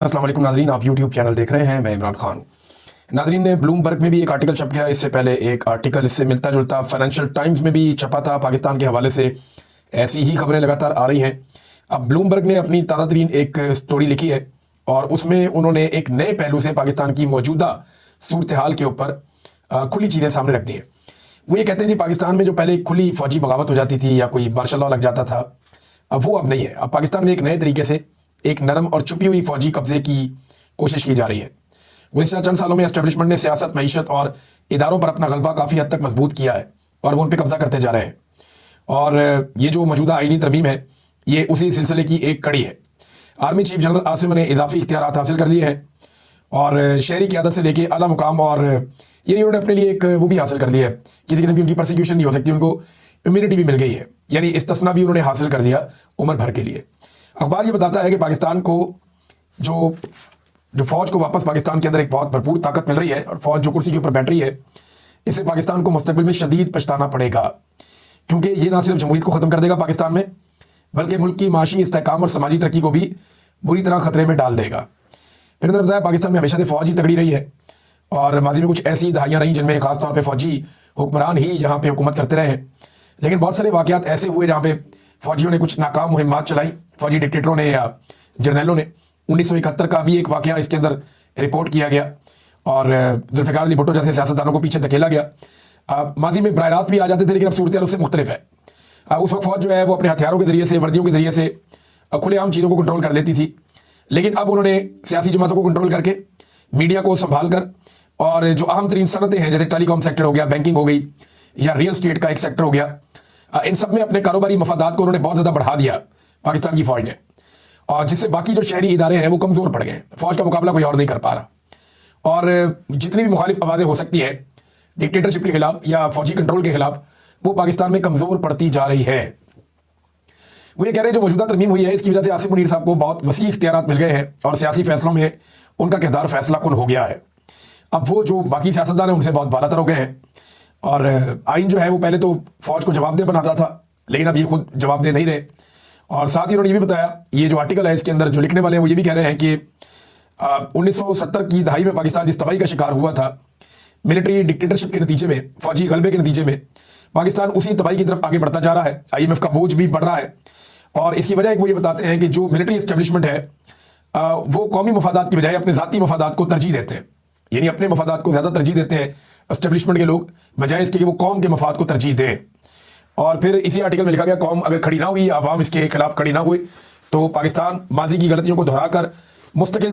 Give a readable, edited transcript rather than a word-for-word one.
अस्सलाम वालेकुम नादरीन, आप यूट्यूब चैनल देख रहे हैं। मैं इमरान खान। नादरीन ने ब्लूमबर्ग में भी एक आर्टिकल छप गया। इससे पहले एक आर्टिकल इससे मिलता जुलता फाइनेंशियल टाइम्स में भी छपा था पाकिस्तान के हवाले से। ऐसी ही खबरें लगातार आ रही हैं। अब ब्लूमबर्ग ने अपनी ताज़ा तरीन एक स्टोरी लिखी है और उसमें उन्होंने एक नए पहलू से पाकिस्तान की मौजूदा सूरत हाल के ऊपर खुली चीज़ें सामने रख दी हैं। वो ये कहते हैं कि पाकिस्तान में जो पहले खुली फौजी बगावत हो जाती थी या कोई मार्शल लॉ लग जाता था, अब वो अब नहीं है। अब पाकिस्तान में एक नए तरीके से एक नरम और छुपी हुई फौजी कब्जे की कोशिश की जा रही है। गुज़िश्ता चंद सालों में एस्टेब्लिशमेंट ने सियासत, मईशत और इदारों पर अपना गलबा काफ़ी हद तक मजबूत किया है और वो उन पर कब्जा करते जा रहे हैं। और ये जो मौजूदा आईनी तरमीम है, ये उसी सिलसिले की एक कड़ी है। आर्मी चीफ जनरल आसिम ने इजाफी इख्तियारात हासिल कर लिए हैं और शहरी क़यादत से लेके आला मुकाम और ये उन्होंने अपने लिए एक वो भी हासिल कर लिया है, किसी किस्म की उनकी प्रोसिक्यूशन नहीं हो सकती, उनको इम्यूनिटी भी मिल गई है, यानी इस्तिस्ना भी उन्होंने हासिल कर दिया उम्र भर के लिए। अखबार ये बताता है कि पाकिस्तान को जो फ़ौज को वापस पाकिस्तान के अंदर एक बहुत भरपूर ताकत मिल रही है और फ़ौज जो कुर्सी के ऊपर बैठ रही है, इससे पाकिस्तान को मुस्तकबिल में शदीद पछताना पड़ेगा, क्योंकि ये ना सिर्फ जमहूरियत को ख़त्म कर देगा पाकिस्तान में, बल्कि मुल्क की माशी इस्तेहकाम और समाजी तरक्की को भी बुरी तरह खतरे में डाल देगा। फिर उन्होंने बताया पाकिस्तान में हमेशा से फ़ौज ही तगड़ी रही है और माजी में कुछ ऐसी दहाइयाँ रहीं जिनमें ख़ासतौर पर फ़ौजी हुक्मरान ही यहाँ पर हुकूमत करते रहे हैं। लेकिन बहुत सारे वाक़यात ऐसे हुए जहाँ पे फ़ौजियों ने कुछ नाकाम मुहिम्मात चलाई, फ़ौजी डिक्टेटरों ने या जर्नैलों ने। 1971 का भी एक वाक़या इसके अंदर रिपोर्ट किया गया और जुल्फ़िकार अली भुट्टो जैसे सियासतदानों को पीछे धकेला गया। माजी में बराह रास्त भी आ जाते थे, लेकिन अब सूरत हाल उससे मुख्तलिफ है। उस वक्त फ़ौज जो है वो अपने हथियारों के ज़रिए से, वर्दियों के ज़रिए से खुलेआम चीज़ों को कंट्रोल कर लेती थी। लेकिन अब उन्होंने सियासी जमातों को कंट्रोल करके, मीडिया को संभाल कर और जो अहम तरीन सनतें हैं जैसे टेलीकॉम सेक्टर हो गया, बैंकिंग हो गई या रियल स्टेट का एक सेक्टर हो गया, इन सब में अपने कारोबारी मफादात को उन्होंने बहुत ज़्यादा बढ़ा दिया पाकिस्तान की फ़ौज ने, और जिससे बाकी जो शहरी इदारे हैं वो कमज़ोर पड़ गए। फ़ौज का मुकाबला कोई और नहीं कर पा रहा और जितनी भी मुखालिफ आवाज़ें हो सकती हैं डिक्टेटरशिप के खिलाफ या फौजी कंट्रोल के खिलाफ, वो पाकिस्तान में कमज़ोर पड़ती जा रही है। वो ये कह रहे हैं जो मौजूदा तरमीम हुई है, इसकी वजह से आसिफ मुनीर साहब को बहुत वसी इख्तियारात मिल गए हैं और सियासी फैसलों में उनका किरदार फैसला कुन हो गया है। अब वो जो बाकी सियासतदान हैं उनसे बहुत बालातर हो गए हैं और आइन जो है वो पहले तो फ़ौज को जवाबदेह बनाता था, लेकिन अब ये खुद जवाबदेह नहीं रहे। और साथ ही उन्होंने ये भी बताया, ये जो आर्टिकल है इसके अंदर जो लिखने वाले हैं वो ये भी कह रहे हैं कि 1970 की दहाई में पाकिस्तान जिस तबाही का शिकार हुआ था मिलिट्री डिक्टेटरशिप के नतीजे में, फौजी गलबे के नतीजे में, पाकिस्तान उसी तबाही की तरफ आगे बढ़ता जा रहा है। IMF का बोझ भी बढ़ रहा है और इसकी वजह वो ये बताते हैं कि जो मिलिट्री इस्टेब्लिशमेंट है वो कौमी मफादात की बजाय अपने ज़ाती मफादात को तरजीह देते हैं, यानी अपने मफादात को ज़्यादा तरजीह देते हैं एस्टेब्लिशमेंट के लोग, बजाय इसके कि वो कौम के मफाद को तरजीह दें। और फिर इसी आर्टिकल में लिखा गया कौम अगर खड़ी ना हुई, आवाम इसके खिलाफ खड़ी ना हुई, तो पाकिस्तान माजी की गलतियों को दोहराकर मुस्तकिल